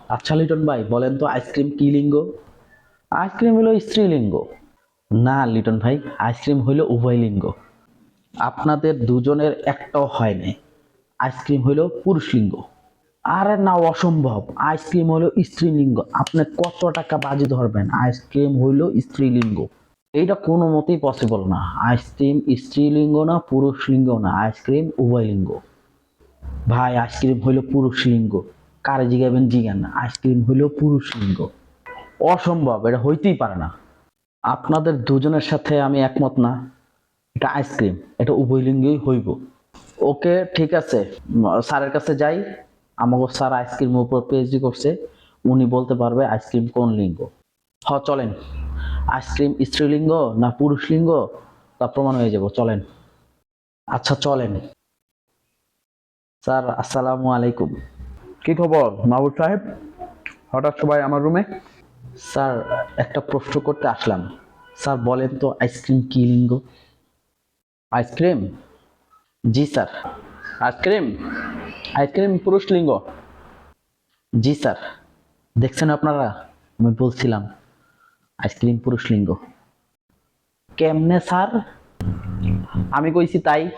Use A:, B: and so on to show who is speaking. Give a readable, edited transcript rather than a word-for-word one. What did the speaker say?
A: আচ্ছা লিটন ভাই বলেন তো আইসক্রিম কি লিঙ্গ? আইসক্রিম হলো স্ত্রীলিঙ্গ। না লিটন ভাই, আইসক্রিম হইল উভয় লিঙ্গ। আপনাদের দুজনের একটাও হয় নাই। আইসক্রিম হইল পুরুষ লিঙ্গ। আরে না, অসম্ভব। আইসক্রিম হইল স্ত্রীলিঙ্গ। আপনি কত টাকা বাজি ধরবেন? আইসক্রিম হইল স্ত্রীলিঙ্গ। এইটা কোনো মতেই পসিবল না। আইসক্রিম স্ত্রীলিঙ্গ না, পুরুষ লিঙ্গ না, আইসক্রিম উভয় লিঙ্গ। ভাই আইসক্রিম হইল পুরুষ লিঙ্গ। কারে জিগাবেন জিগান, আইসক্রিম হইল পুরুষ লিঙ্গ। অসম্ভব, এটা হইতেই পারে না। আপনাদের দুজনের সাথে আমি একমত না। এটা আইসক্রিম, এটা উভয় লিঙ্গই হইব। ওকে ঠিক আছে, স্যারের কাছে যাই। আমাকে স্যার আইসক্রিমের উপর পিএইচডি করছে, উনি বলতে পারবে আইসক্রিম কোন লিঙ্গ। চলেন, আইসক্রিম স্ত্রীলিঙ্গ না পুরুষ লিঙ্গ তা প্রমাণ হয়ে যাব, চলেন। আচ্ছা চলেন। স্যার আসসালামু আলাইকুম।
B: কি খবর মাহবুব সাহেব? হঠাৎ সবাই আমার রুমে?
A: স্যার একটা প্রশ্ন করতে আসলাম। স্যার বলেন তো আইসক্রিম কি লিঙ্গ?
B: আইসক্রিম?
A: জি স্যার।
B: আইসক্রিম আইসক্রিম পুরুষ লিঙ্গ।
A: জি স্যার। দেখছেন আপনারা, আমি বলছিলাম আইসক্রিম পুরুষ লিঙ্গ। কেমনে স্যার?
B: আমি কইছি তাই।